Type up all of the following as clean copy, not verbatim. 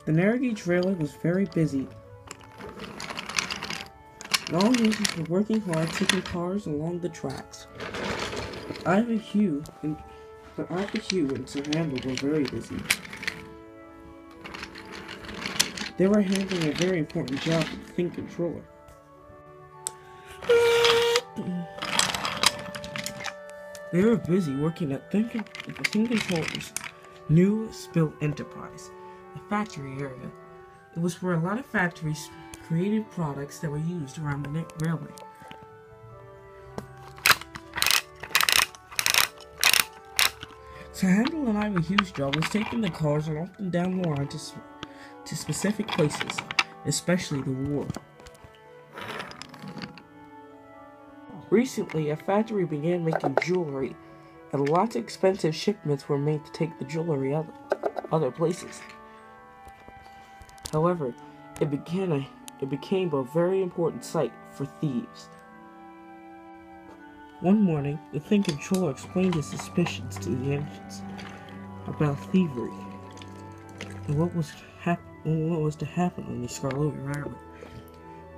The Narragansett trailer was very busy. Long engines were working hard, taking cars along the tracks. Ivy Hugh and Sir Handel were very busy. They were handling a very important job with the Think Controller. They were busy working at the Think Controller's new Spill Enterprise, a factory area. It was where a lot of factories created products that were used around the railway. Sir Handel and Ivy Hugh's job was taking the cars and up and down the line to specific places, especially the war. Recently, a factory began making jewelry, and lots of expensive shipments were made to take the jewelry other places. However, it became a very important site for thieves. One morning, the Think Controller explained his suspicions to the engines about thievery and what was to happen on the Scarlovi Railway.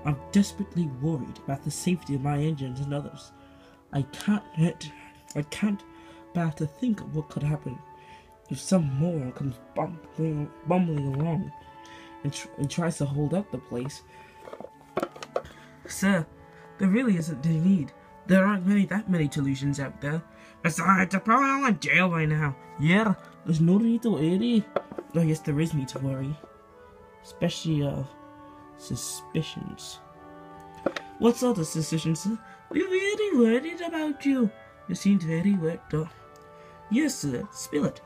I'm desperately worried about the safety of my engines and others. I can't bear to think of what could happen if some moron comes bumbling along and tries to hold up the place. Sir, there really isn't any need. There aren't that many delusions out there. Besides, they're probably all in jail by now. Yeah, there's no need to worry. Oh yes, there is need to worry. Especially, suspicions. What sort of suspicions, sir? We're very worried about you. You seemed very worked up. Yes, sir. Spill it.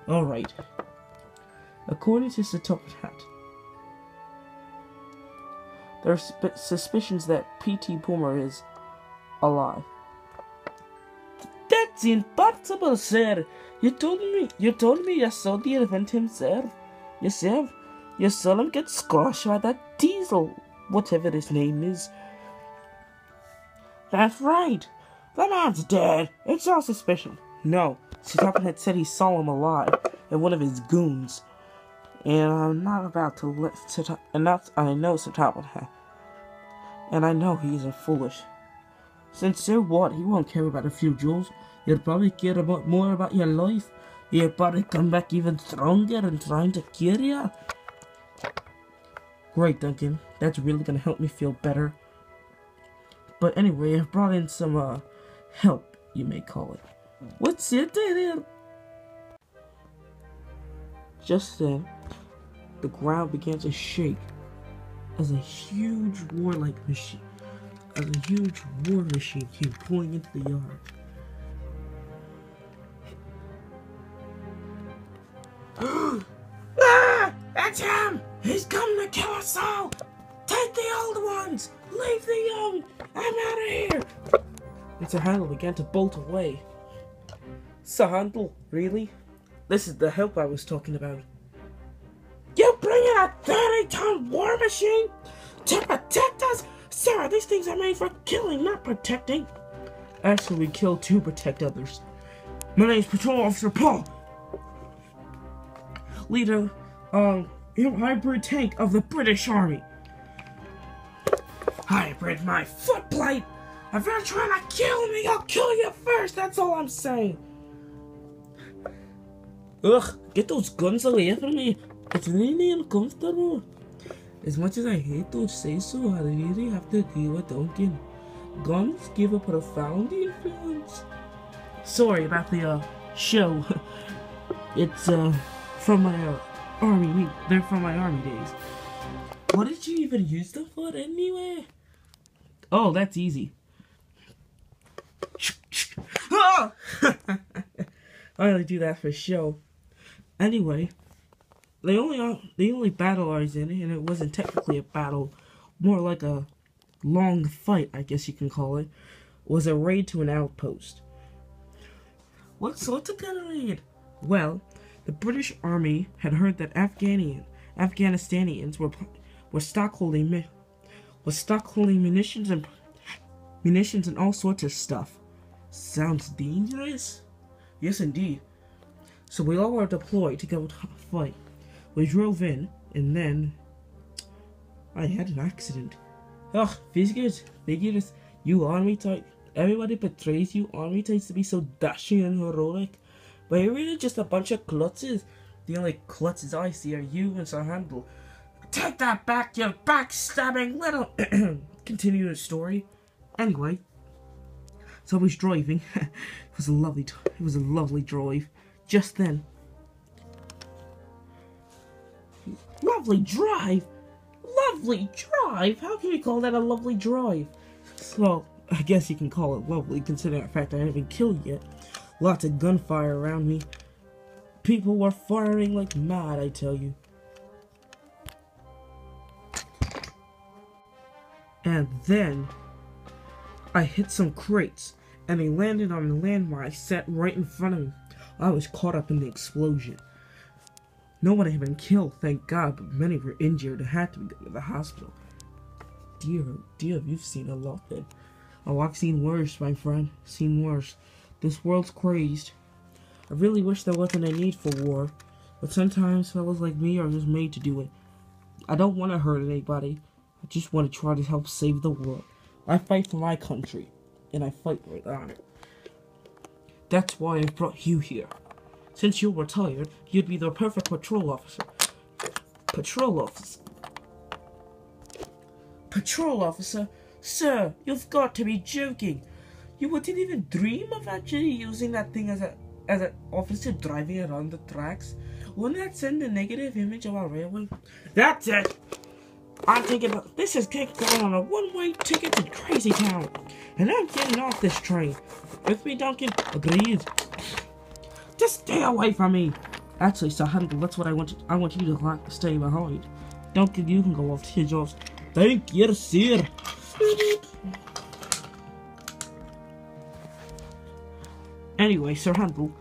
Alright. According to Sir Top Hat, there are suspicions that P.T. Boomer is alive. That's impossible, sir. You told me you saw the event himself. You saw him get squashed by that diesel, whatever his name is. That's right. The man's dead. It's all suspicion. No, Sir Topham had said he saw him alive, and one of his goons. And I'm not about to let I know Sir Topham had. And I know he isn't foolish. Since so what, he won't care about a few jewels. He'll probably care more about your life. He'll probably come back even stronger and trying to cure you. Great, Duncan. That's really gonna help me feel better. But anyway, I've brought in some, help, you may call it. What's it there? Just then, the ground began to shake as a huge war machine came pouring into the yard. Ah! That's him! He's coming to kill us all! Take the old ones! Leave the young! I'm out of here! And Sir Handel began to bolt away. Sir Handel, really? This is the help I was talking about. You bring in a 30-ton war machine to protect us? Sir, these things are made for killing, not protecting. Actually, we kill to protect others. My name's Patrol Officer Paul. Leader, hybrid tank of the British Army. Hybrid, my foot plate! If you're trying to kill me, I'll kill you first, that's all I'm saying. Ugh, get those guns away from me. It's really uncomfortable. As much as I hate to say so, I really have to agree with Duncan. Guns give a profound influence. Sorry about the, show. It's, from my, army. They're from my army days. What did you even use them for anyway? Oh, that's easy. Ah! I only do that for show. Anyway, the only battle I was in, and it wasn't technically a battle, more like a long fight, I guess you can call it, was a raid to an outpost. What sort of kind of raid? Well, the British Army had heard that Afghanistanians were stockholding munitions and all sorts of stuff. Sounds dangerous? Yes, indeed. So we all were deployed to go fight. We drove in, and then I had an accident. Ugh, figures, you army type. Everybody portrays you army types to be so dashing and heroic, but you're really just a bunch of klutzes. The only klutzes I see are you and Sir Handel. Take that back, you backstabbing little... Continue the story. Anyway, so I was driving. It was a lovely drive. Just then, lovely drive. How can you call that a lovely drive? Well, I guess you can call it lovely, considering the fact I haven't been killed yet. Lots of gunfire around me. People were firing like mad, I tell you. And then I hit some crates, and they landed on the landmine set right in front of me. I was caught up in the explosion. No one had been killed, thank God, but many were injured and had to be taken to the hospital. Dear, oh dear, you've seen a lot then. Oh, I've seen worse, my friend. Seen worse. This world's crazed. I really wish there wasn't a need for war, but sometimes fellas like me are just made to do it. I don't want to hurt anybody. I just want to try to help save the world. I fight for my country, and I fight with honor. That's why I brought you here. Since you're retired, you'd be the perfect patrol officer. Patrol officer? Sir, you've got to be joking. You wouldn't even dream of actually using that thing as an officer driving around the tracks? Wouldn't that send a negative image of our railway? That's it! I'm thinking about this is going on a one-way ticket to Crazy Town, and I'm getting off this train. With me, Duncan? Agreed. Just stay away from me. Actually, Sir Handel, that's what I want you to stay behind. Duncan, you can go off to your jobs. Thank you, sir. Anyway, Sir Handel,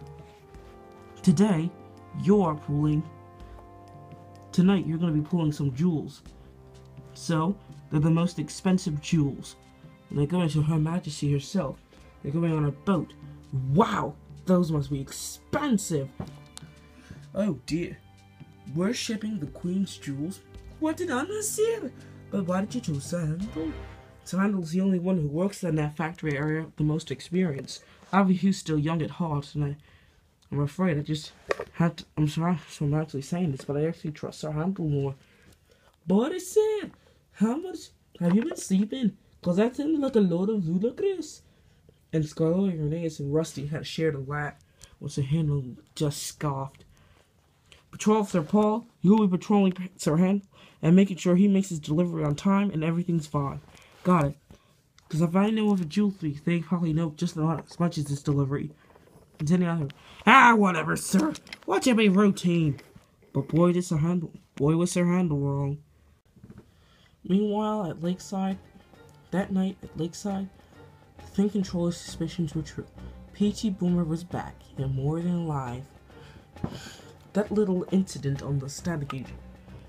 tonight you're going to be pulling some jewels. So, they're the most expensive jewels. And they're going to Her Majesty herself. They're going on a boat. Wow, those must be expensive. Oh dear. We're shipping the Queen's jewels? What did I say? But why did you choose Sir Handel? Sir Handel's the only one who works in that factory area with the most experience. Obviously, he's still young at heart, and I'm afraid I just had to, I'm sorry, so I'm actually saying this, but I actually trust Sir Handel more. But I said, how much have you been sleeping? Cause that sounded like a load of ludicrous. And Scarlet, Reneus, and Rusty had shared a laugh, which Sir Handel just scoffed. Patrol Officer Paul, you'll be patrolling Sir Handel and making sure he makes his delivery on time and everything's fine. Got it. Because if I know of a jewel thief, they probably know just as much as this delivery. Continue on. Whatever, sir. Watch it be routine. But boy, was Sir Handel wrong. Meanwhile, that night at Lakeside, the Thing Controller's suspicions were true. P.T. Boomer was back, and more than alive. That little incident on the static agent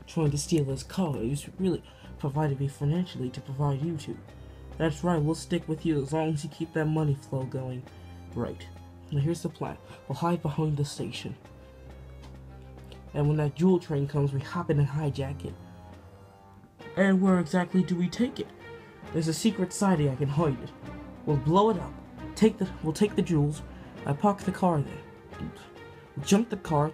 trying to steal his car was really provided me financially to provide you two. That's right, we'll stick with you as long as you keep that money flow going. Right. Now here's the plan. We'll hide behind the station. And when that jewel train comes, we hop in and hijack it. And where exactly do we take it? There's a secret siding I can hide it. We'll blow it up. We'll take the jewels. I park the car there. We'll jump the car.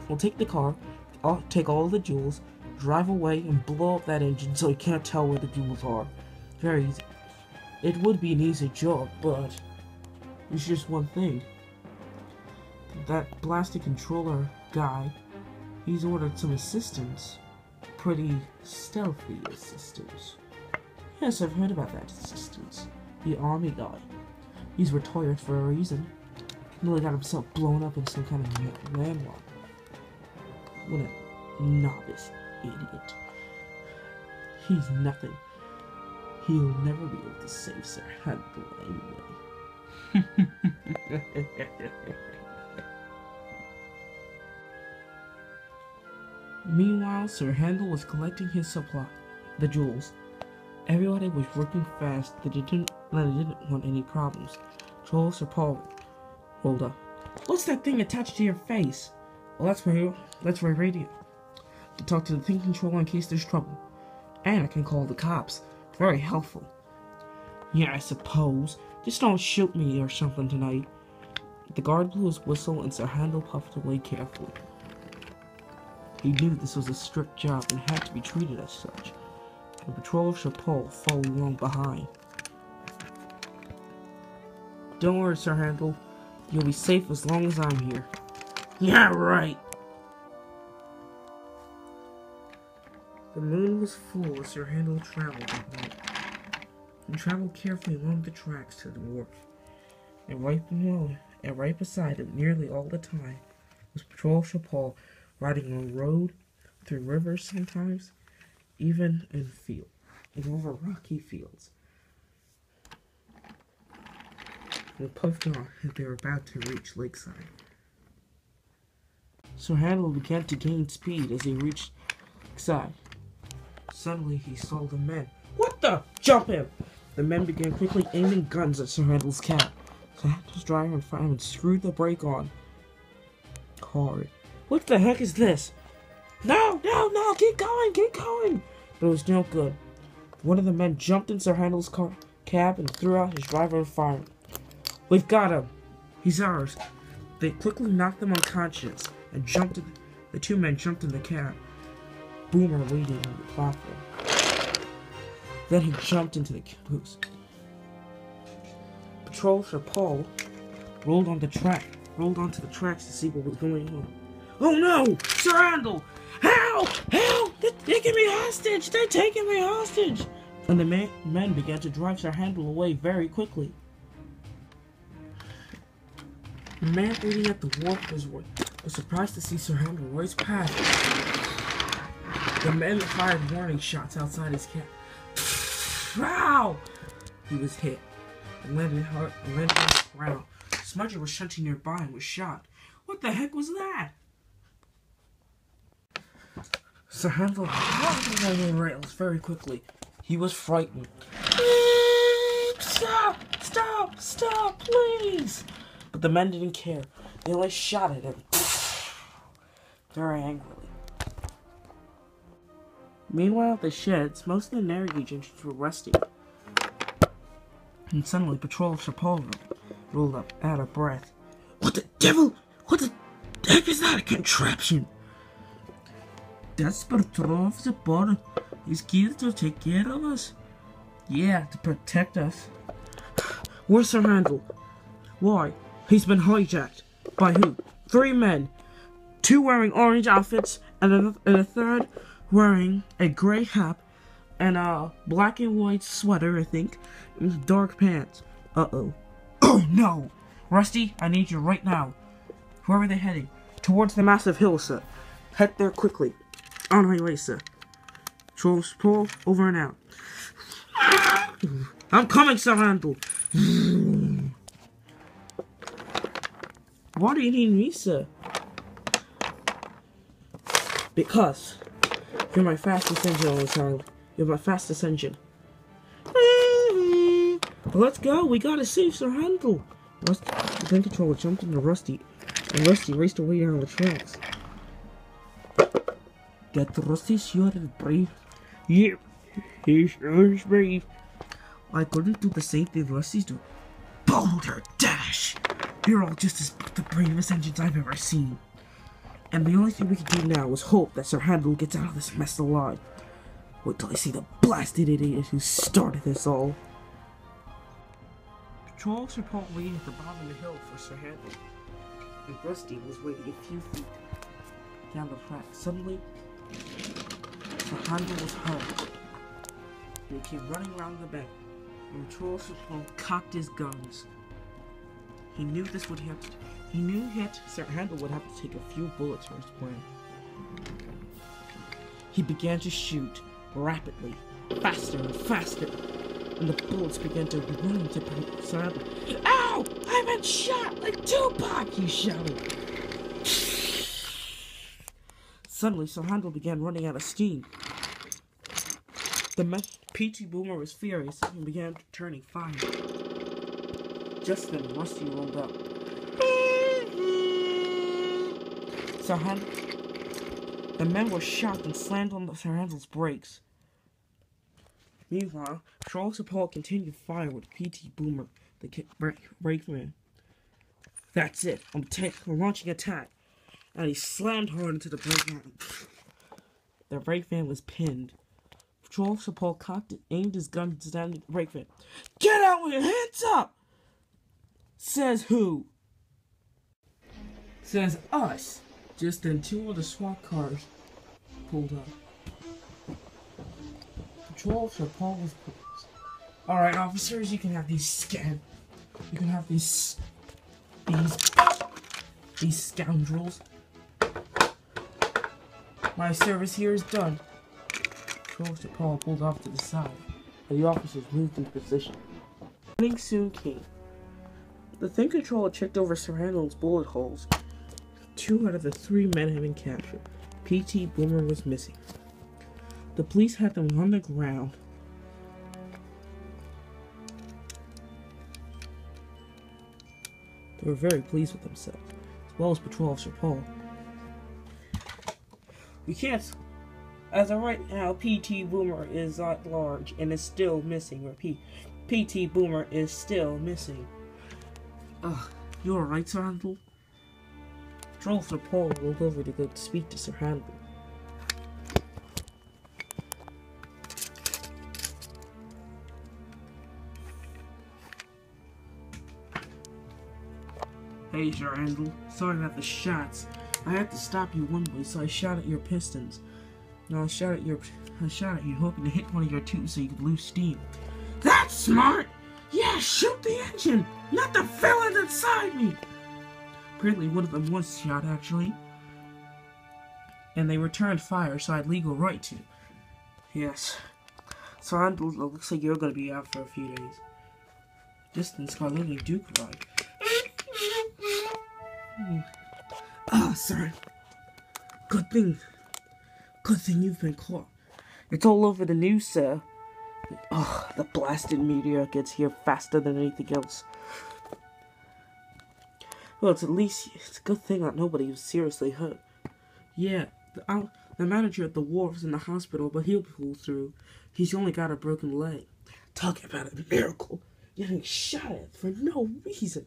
We'll take the car. I'll take all the jewels. Drive away and blow up that engine so you can't tell where the jewels are. Very easy. It would be an easy job, but it's just one thing. That blasted controller guy, he's ordered some assistance. Pretty stealthy assistance. Yes, I've heard about that assistance. The army guy. He's retired for a reason. Nearly got himself blown up in some kind of landmark. What a novice idiot. He's nothing. He'll never be able to save Sir Handel anyway. Meanwhile, Sir Handel was collecting his supply, the jewels. Everybody was working fast. They didn't want any problems. Sir Paul rolled up. What's that thing attached to your face? Well, that's my radio. To talk to the thing controller in case there's trouble. And I can call the cops. Very helpful. Yeah, I suppose. Just don't shoot me or something tonight. The guard blew his whistle and Sir Handel puffed away carefully. He knew this was a strict job and had to be treated as such. The patrol Sir Paul followed along behind. Don't worry, Sir Handel. You'll be safe as long as I'm here. Yeah, right. The moon was full as Sir Handel traveled that night. He traveled carefully along the tracks to the wharf. And right beside him, nearly all the time, was Patrol Sir Paul riding on a road, through rivers sometimes, even in field, and over rocky fields. They puffed on as they were about to reach lakeside. Sir Handel began to gain speed as he reached lakeside. Suddenly he saw the men. What the? Jump him! The men began quickly aiming guns at Sir Handel's cab. Sir Handel's driver and fireman screwed the brake on hard. What the heck is this? No, keep going! But it was no good. One of the men jumped in Sir Handel's cab and threw out his driver and fireman. We've got him. He's ours. They quickly knocked him unconscious and the two men jumped in the cab. Boomer waited on the platform. Then he jumped into the caboose. Patrol Sir Paul rolled onto the tracks to see what was going on. Oh no! Sir Handel! Help! They're taking me hostage! And the men began to drive Sir Handel away very quickly. The man waiting at the wharf was surprised to see Sir Handel race past. The men fired warning shots outside his cab. Wow! He was hit and landed on the ground. Smudger was shunting nearby and was shot. What the heck was that? Sir Handel hopped on the rails very quickly. He was frightened. Stop, please! But the men didn't care. They only shot at him. Very angrily. Meanwhile, at the sheds, most of the narrowgauge engines were resting. And suddenly, Patrol Sir Paul rolled up, out of breath. What the devil? What the heck is that? A contraption? That's Patrol Sir Paul. He's here to take care of us. Yeah, to protect us. Where's Sir Handel? Why? He's been hijacked. By who? 3 men. 2 wearing orange outfits, and a third wearing a gray hat and a black and white sweater, I think, and dark pants. Uh-oh. Oh, no! Rusty, I need you right now. Where are they heading? Towards the massive hill, sir. Head there quickly. On my way, sir. Trolls, pull, over and out. I'm coming, Sir Handel. Why do you need me, sir? Because you're my fastest engine on this island. You're my fastest engine. Well, let's go. We gotta save Sir Handel. The gun controller jumped into Rusty, and Rusty raced away down the tracks. That Rusty sure is brave. Yeah, he sure is brave. I couldn't do the same thing Rusty's do. Boulder Dash! You're all just as the bravest engines I've ever seen. And the only thing we can do now is hope that Sir Handel gets out of this mess alive. Wait till I see the blasted idiot who started this all. Patrol Sir Paul waited at the bottom of the hill for Sir Handel, and Rusty was waiting a few feet down the track. Suddenly, Sir Handel was heard, and he came running around the bend. And Patrol Sir Paul cocked his guns. He knew this would have to. He knew Sir Handel would have to take a few bullets for his plan. He began to shoot rapidly, faster and faster, and the bullets began to run to Sir Handel. "Ow! I've been shot like Tupac!" he shouted. Suddenly, Sir Handel began running out of steam. P.T. Boomer was furious and began turning fire. Just then, Rusty rolled up. Sir Handel. The men were shocked and slammed on Sir Handel's brakes. Meanwhile, Charles Paul continued to fire with P.T. Boomer, the brakeman. "That's it. I'm launching attack." And he slammed hard into the brakeman. The brakeman was pinned. Charles Paul cocked it, aimed his gun down at the brakeman. "Get out with your hands up!" "Says who?" "Says us." Just then, 2 of the SWAT cars pulled up. Patrol Officer Paul was police. "Alright, officers, you can have these You can have these scoundrels. My service here is done." Patrol Officer Paul pulled off to the side, and the officers moved into position. Morning soon came. The thing controller checked over Sir Handel's bullet holes. 2 out of the 3 men had been captured. P.T. Boomer was missing. The police had them on the ground. They were very pleased with themselves, as well as Patrol Officer Paul. "We can't. As of right now, P.T. Boomer is at large and is still missing. Repeat, P.T. Boomer is still missing." "You alright, Sir Handel?" Patrol Officer Paul rolled over to go speak to Sir Handel. "Hey, Sir Handel. Sorry about the shots. I had to stop you one way, so I shot at your pistons. No, I shot at you hoping to hit one of your tubes so you could lose steam." "That's smart! Yeah, shoot the engine, not the villain inside me!" Apparently one of them was shot, actually. "And they returned fire, so I had legal right to." "Yes. So it looks like you're going to be out for a few days." Just then, Scarlet Duke arrived. Sir. Good thing you've been caught. It's all over the news, sir." The blasted meteor gets here faster than anything else." "Well, it's a good thing that nobody was seriously hurt." "Yeah, the manager at the wharf's in the hospital, but he'll pull through. He's only got a broken leg." Talking about a miracle. Getting shot at for no reason.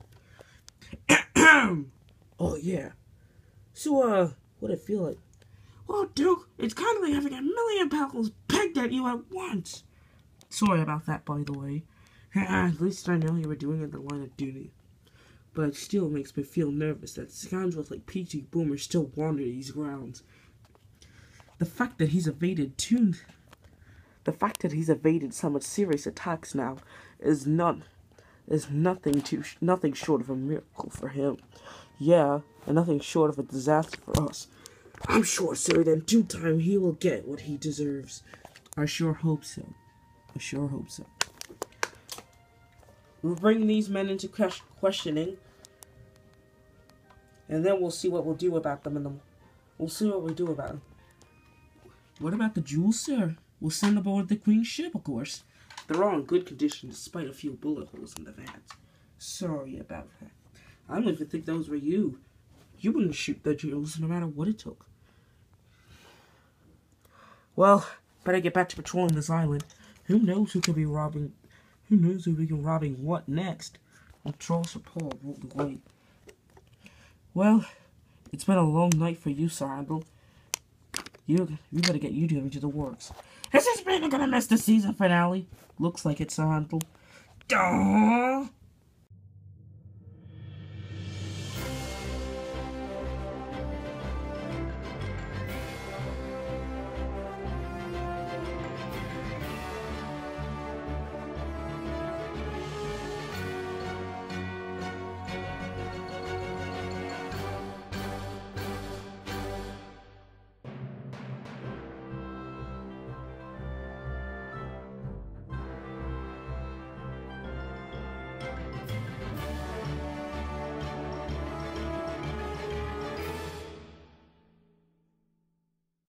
"Oh, yeah. So, what'd it feel like?" "Well, Duke, it's kind of like having 1,000,000 pebbles pegged at you at once." "Sorry about that, by the way. At least I know you were doing it in the line of duty. But it still makes me feel nervous that scoundrels like P.T. Boomer still wander these grounds. The fact that he's evaded some serious attacks now is nothing short of a miracle for him. Yeah, and nothing short of a disaster for us. I'm sure, sir, that in due time he will get what he deserves." "I sure hope so. We'll bring these men into questioning, and then we'll see what we'll do about them. We'll see what we do about them." "What about the jewels, sir?" "We'll send aboard the Queen's ship, of course. They're all in good condition, despite a few bullet holes in the vans." "Sorry about that. I don't even think those were you. You wouldn't shoot the jewels no matter what it took." "Well, better get back to patrolling this island. Who knows who we can robbing what next?" Patrol Officer Paul rolled away. "Well, it's been a long night for you, Sir Handel. You better get you two to the works." "Is this man gonna miss the season finale?" "Looks like it, Sir Handel." "Duh!